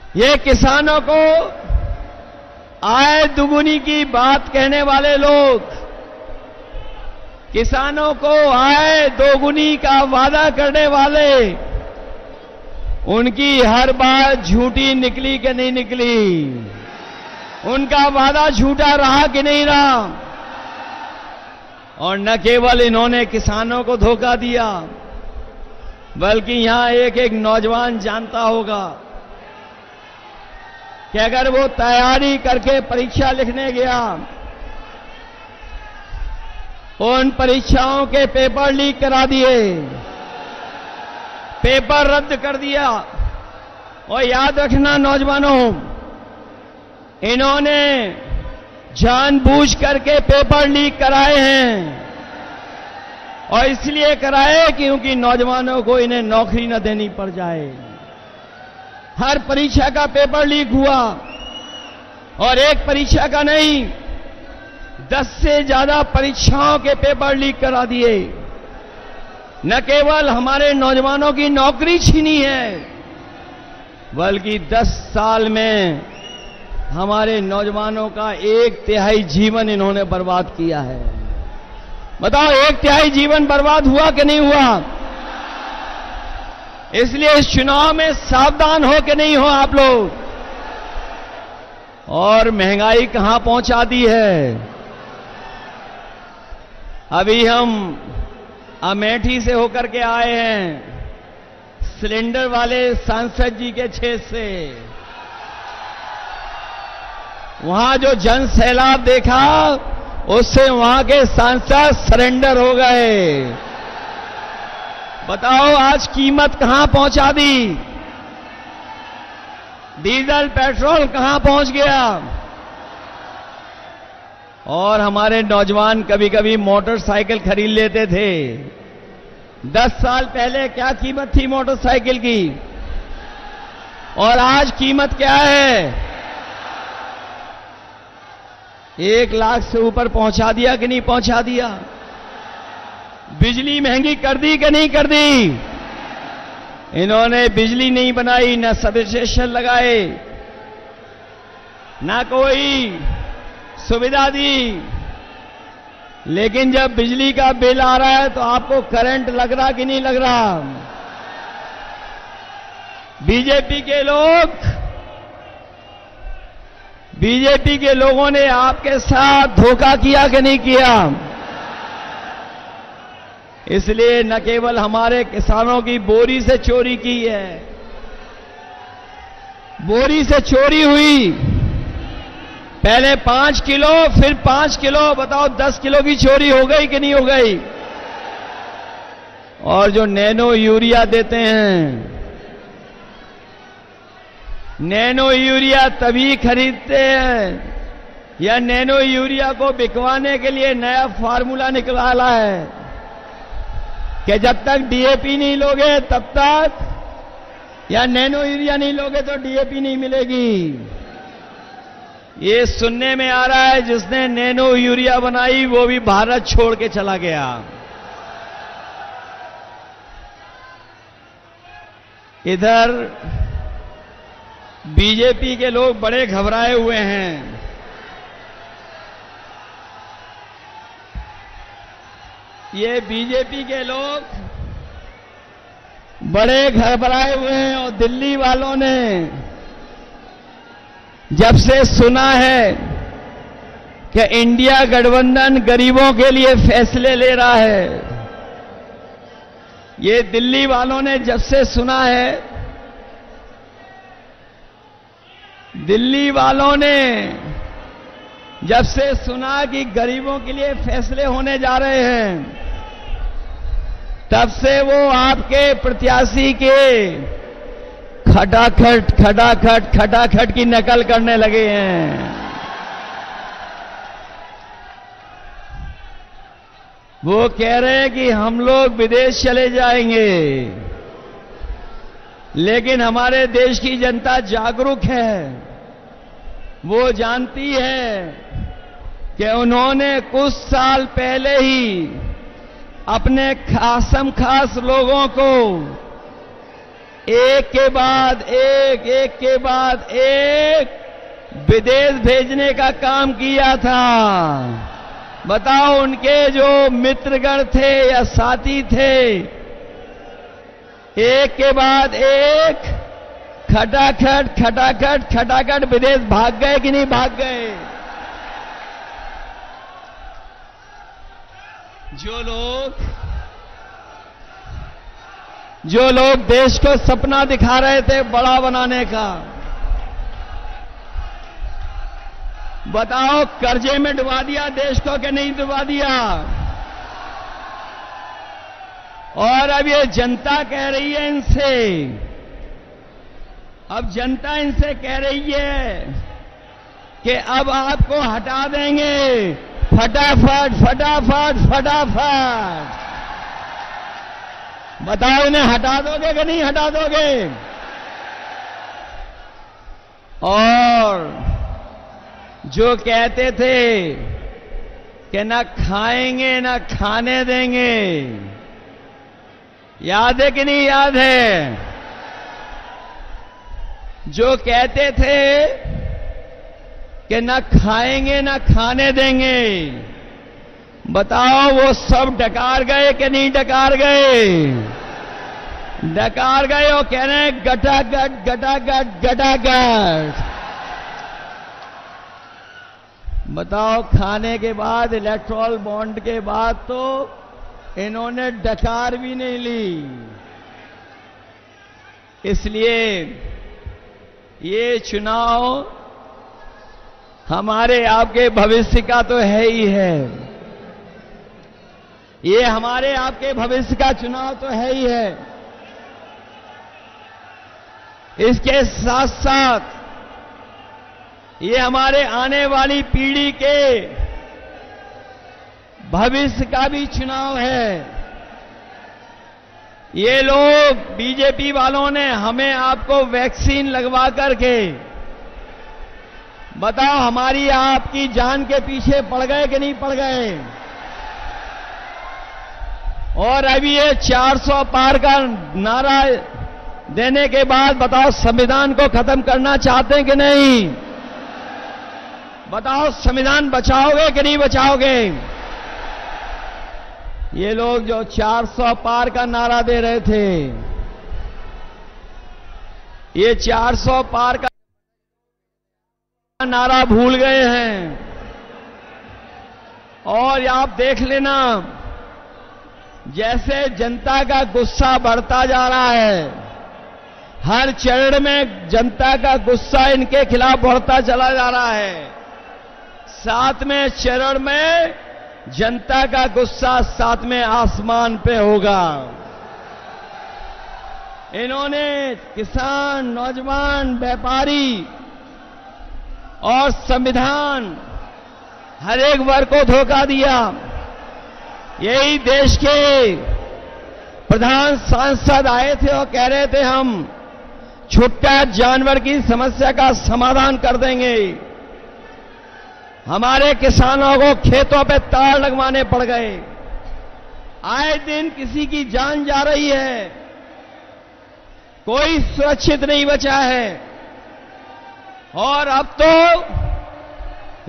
ये किसानों को आय दुगुनी की बात कहने वाले लोग, किसानों को आय दोगुनी का वादा करने वाले, उनकी हर बात झूठी निकली कि नहीं निकली? उनका वादा झूठा रहा कि नहीं रहा? और न केवल इन्होंने किसानों को धोखा दिया, बल्कि यहां एक एक नौजवान जानता होगा कि अगर वो तैयारी करके परीक्षा लिखने गया, उन परीक्षाओं के पेपर लीक करा दिए, पेपर रद्द कर दिया। और याद रखना नौजवानों, इन्होंने जानबूझ करके पेपर लीक कराए हैं, और इसलिए कराए क्योंकि नौजवानों को इन्हें नौकरी न देनी पड़ जाए। हर परीक्षा का पेपर लीक हुआ, और एक परीक्षा का नहीं, 10 से ज्यादा परीक्षाओं के पेपर लीक करा दिए। न केवल हमारे नौजवानों की नौकरी छीनी है, बल्कि 10 साल में हमारे नौजवानों का 1/3 जीवन इन्होंने बर्बाद किया है। बताओ, 1/3 जीवन बर्बाद हुआ कि नहीं हुआ? इसलिए इस चुनाव में सावधान हो कि नहीं हो आप लोग। और महंगाई कहां पहुंचा दी है। अभी हम अमेठी से होकर के आए हैं, सिलेंडर वाले सांसद जी के क्षेत्र से। वहां जो जन सैलाब देखा, उससे वहां के सांसद सरेंडर हो गए। बताओ, आज कीमत कहां पहुंचा दी? डीजल पेट्रोल कहां पहुंच गया? और हमारे नौजवान कभी कभी मोटरसाइकिल खरीद लेते थे। 10 साल पहले क्या कीमत थी मोटरसाइकिल की, और आज कीमत क्या है? 1 लाख से ऊपर पहुंचा दिया कि नहीं पहुंचा दिया? बिजली महंगी कर दी कि नहीं कर दी? इन्होंने बिजली नहीं बनाई, न सबस्टेशन लगाए, ना कोई सुविधा दी। लेकिन जब बिजली का बिल आ रहा है तो आपको करंट लग रहा कि नहीं लग रहा? बीजेपी के लोगों ने आपके साथ धोखा किया कि नहीं किया? इसलिए न केवल हमारे किसानों की बोरी से चोरी की है, बोरी से चोरी हुई, पहले 5 किलो, फिर 5 किलो, बताओ 10 किलो की चोरी हो गई कि नहीं हो गई? और जो नैनो यूरिया देते हैं, नैनो यूरिया तभी खरीदते हैं, या नैनो यूरिया को बिकवाने के लिए नया फार्मूला निकाला है कि जब तक डीएपी नहीं लोगे तब तक, या नैनो यूरिया नहीं लोगे तो डीएपी नहीं मिलेगी। ये सुनने में आ रहा है जिसने नैनो यूरिया बनाई वो भी भारत छोड़ के चला गया। इधर बीजेपी के लोग बड़े घबराए हुए हैं। ये बीजेपी के लोग बड़े घबराए हुए हैं, और दिल्ली वालों ने जब से सुना है कि इंडिया गठबंधन गरीबों के लिए फैसले ले रहा है, ये दिल्ली वालों ने जब से सुना है, दिल्ली वालों ने जब से सुना कि गरीबों के लिए फैसले होने जा रहे हैं, तब से वो आपके प्रत्याशी के खटाखट की नकल करने लगे हैं। वो कह रहे हैं कि हम लोग विदेश चले जाएंगे, लेकिन हमारे देश की जनता जागरूक है। वो जानती है कि उन्होंने कुछ साल पहले ही अपने खासम खास लोगों को एक के बाद एक, एक के बाद एक विदेश भेजने का काम किया था। बताओ, उनके जो मित्रगण थे या साथी थे, एक के बाद एक खटाखट खटाखट खटाखट विदेश भाग गए कि नहीं भाग गए? जो लोग देश को सपना दिखा रहे थे बड़ा बनाने का, बताओ कर्जे में डुबा दिया देश को कि नहीं डुबा दिया? और अब ये जनता कह रही है इनसे, अब जनता इनसे कह रही है कि अब आपको हटा देंगे, फटाफट फटाफट फटाफट। बताओ, इन्हें हटा दोगे कि नहीं हटा दोगे? और जो कहते थे कि ना खाएंगे ना खाने देंगे, याद है कि नहीं याद है? जो कहते थे कि ना खाएंगे ना खाने देंगे, बताओ वो सब डकार गए कि नहीं डकार गए? डकार गए और कह रहे हैं गटागट गटागट गटागट। बताओ, खाने के बाद, इलेक्ट्रल बॉन्ड के बाद तो इन्होंने डकार भी नहीं ली। इसलिए ये चुनाव हमारे आपके भविष्य का तो है ही है। ये हमारे आपके भविष्य का चुनाव तो है ही है। इसके साथ साथ ये हमारे आने वाली पीढ़ी के भविष्य का भी चुनाव है। ये लोग बीजेपी वालों ने हमें आपको वैक्सीन लगवा करके, बताओ, हमारी आपकी जान के पीछे पड़ गए कि नहीं पड़ गए? और अभी ये 400 पार का नारा देने के बाद बताओ, संविधान को खत्म करना चाहते हैं कि नहीं? बताओ, संविधान बचाओगे कि नहीं बचाओगे? ये लोग जो 400 पार का नारा दे रहे थे, ये 400 पार का नारा भूल गए हैं। और आप देख लेना, जैसे जनता का गुस्सा बढ़ता जा रहा है, हर चरण में जनता का गुस्सा इनके खिलाफ बढ़ता चला जा रहा है। 7वें चरण में जनता का गुस्सा 7वें आसमान पे होगा। इन्होंने किसान, नौजवान, व्यापारी और संविधान, हर एक वर्ग को धोखा दिया। यही देश के प्रधान सांसद आए थे और कह रहे थे हम छुट्टा जानवर की समस्या का समाधान कर देंगे। हमारे किसानों को खेतों पे तार लगवाने पड़ गए। आए दिन किसी की जान जा रही है, कोई सुरक्षित नहीं बचा है। और अब तो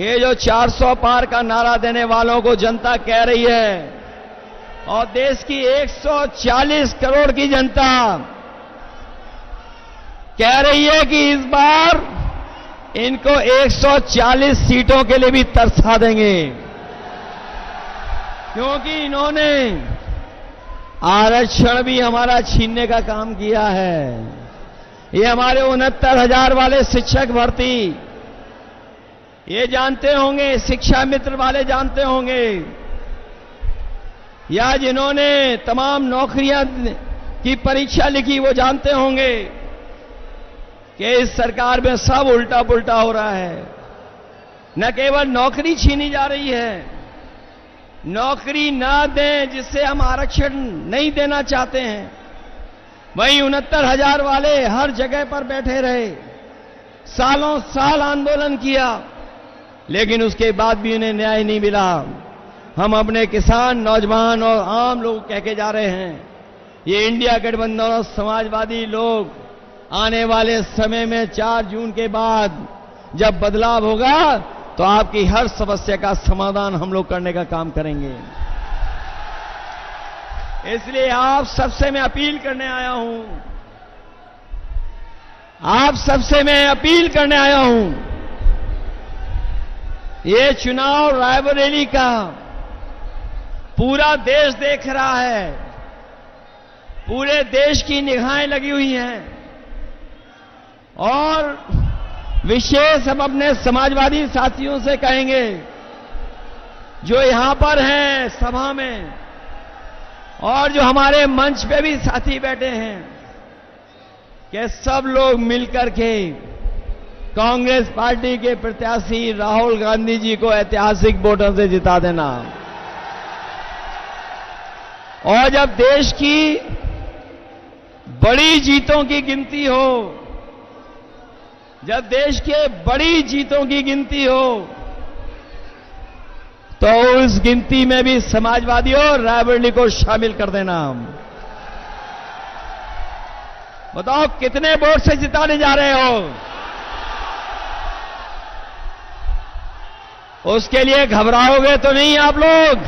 ये जो 400 पार का नारा देने वालों को जनता कह रही है, और देश की 140 करोड़ की जनता कह रही है कि इस बार इनको 140 सीटों के लिए भी तरसा देंगे, क्योंकि इन्होंने आरक्षण भी हमारा छीनने का काम किया है। ये हमारे 69,000 वाले शिक्षक भर्ती, ये जानते होंगे, शिक्षा मित्र वाले जानते होंगे, या जिन्होंने तमाम नौकरियां की परीक्षा लिखी वो जानते होंगे कि इस सरकार में सब उल्टा पुल्टा हो रहा है। न केवल नौकरी छीनी जा रही है, नौकरी ना दें जिससे हम आरक्षण नहीं देना चाहते हैं, वहीं 69,000 वाले हर जगह पर बैठे रहे, सालों साल आंदोलन किया, लेकिन उसके बाद भी उन्हें न्याय नहीं मिला। हम अपने किसान, नौजवान और आम लोग कह के जा रहे हैं ये इंडिया गठबंधन और समाजवादी लोग आने वाले समय में 4 जून के बाद जब बदलाव होगा तो आपकी हर समस्या का समाधान हम लोग करने का काम करेंगे। इसलिए आप सबसे मैं अपील करने आया हूं, आप सबसे मैं अपील करने आया हूं, ये चुनाव रायबरेली का पूरा देश देख रहा है, पूरे देश की निगाहें लगी हुई हैं और विशेष हम अपने समाजवादी साथियों से कहेंगे जो यहां पर हैं सभा में और जो हमारे मंच पे भी साथी बैठे हैं कि सब लोग मिलकर के कांग्रेस पार्टी के प्रत्याशी राहुल गांधी जी को ऐतिहासिक वोटों से जिता देना। और जब देश की बड़ी जीतों की गिनती हो, जब देश के बड़ी जीतों की गिनती हो तो उस गिनती में भी समाजवादियों और रायबरेली को शामिल कर देना। बताओ कितने वोट से जिताने जा रहे हो? उसके लिए घबराओगे तो नहीं आप लोग?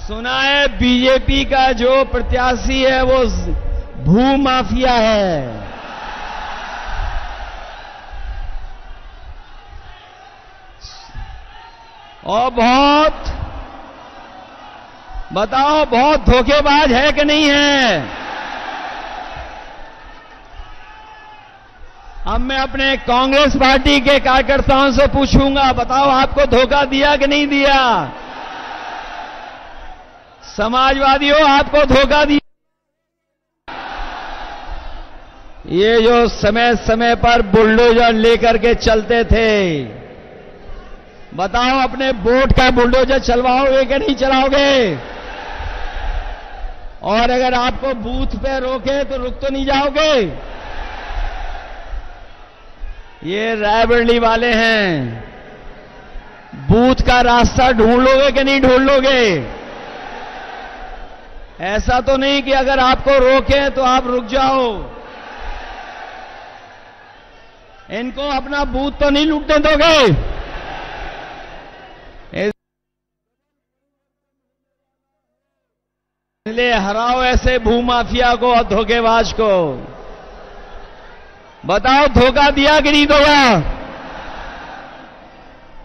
सुना है बीजेपी का जो प्रत्याशी है वो भू माफिया है। और बताओ बहुत धोखेबाज है कि नहीं है? अब मैं अपने कांग्रेस पार्टी के कार्यकर्ताओं से पूछूंगा, बताओ आपको धोखा दिया कि नहीं दिया? समाजवादियों आपको धोखा दिया? ये जो समय समय पर बुलडोजर लेकर के चलते थे, बताओ अपने वोट का बुलडोजर चलवाओगे कि नहीं चलाओगे? और अगर आपको बूथ पे रोके तो रुक तो नहीं जाओगे? ये रायबरेली वाले हैं, बूथ का रास्ता ढूंढ लोगे कि नहीं ढूंढ लोगे? ऐसा तो नहीं कि अगर आपको रोके तो आप रुक जाओ। इनको अपना बूथ तो नहीं लूटने दोगे? इसलिए हराओ ऐसे भूमाफिया को और धोखेबाज को। बताओ धोखा दिया कि नहीं दिया?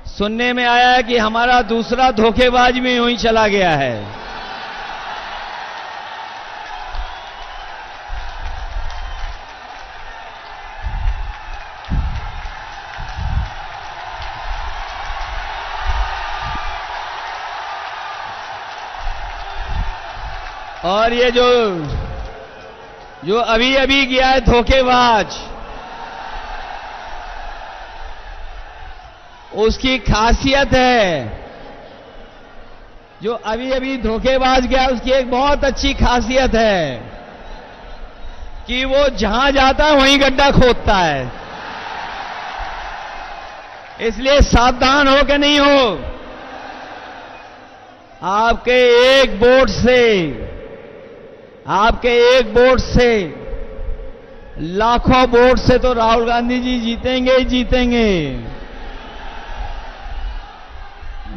सुनने में आया है कि हमारा दूसरा धोखेबाज भी यूं ही चला गया है। और ये जो अभी अभी गया है धोखेबाज, उसकी खासियत है, जो अभी अभी धोखेबाज गया उसकी एक बहुत अच्छी खासियत है कि वो जहां जाता है वहीं गड्ढा खोदता है। इसलिए सावधान हो कि नहीं हो? आपके एक वोट से लाखों वोट से तो राहुल गांधी जी जीतेंगे ही जीतेंगे,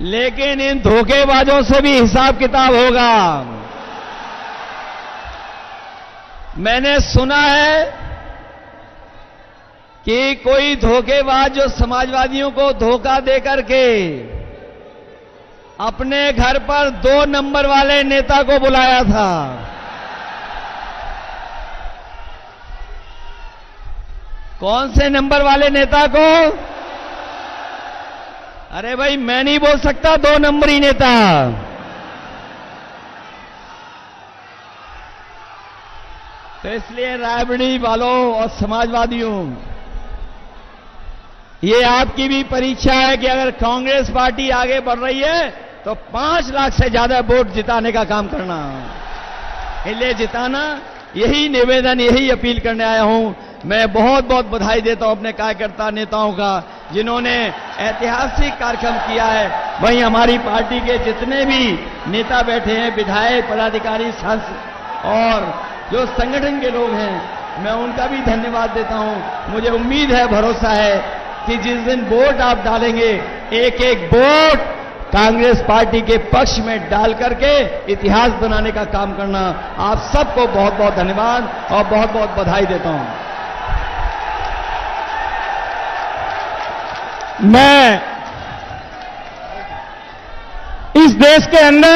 लेकिन इन धोखेबाजों से भी हिसाब किताब होगा। मैंने सुना है कि कोई धोखेबाज जो समाजवादियों को धोखा देकर के अपने घर पर 2 नंबर वाले नेता को बुलाया था। कौन से नंबर वाले नेता को? अरे भाई मैं नहीं बोल सकता 2 नंबरी नेता। तो इसलिए रायबरेली वालों और समाजवादियों, ये आपकी भी परीक्षा है कि अगर कांग्रेस पार्टी आगे बढ़ रही है तो 5 लाख से ज्यादा वोट जिताने का काम करना। इसलिए जिताना, यही निवेदन, यही अपील करने आया हूं। मैं बहुत बहुत बधाई देता हूं अपने कार्यकर्ता नेताओं का, जिन्होंने ऐतिहासिक कार्यक्रम किया है। वहीं हमारी पार्टी के जितने भी नेता बैठे हैं, विधायक, पदाधिकारी, सांसद और जो संगठन के लोग हैं, मैं उनका भी धन्यवाद देता हूं। मुझे उम्मीद है, भरोसा है कि जिस दिन वोट आप डालेंगे, एक एक वोट कांग्रेस पार्टी के पक्ष में डाल करके इतिहास बनाने का काम करना। आप सबको बहुत बहुत धन्यवाद और बहुत बहुत बधाई देता हूं। मैं इस देश के अंदर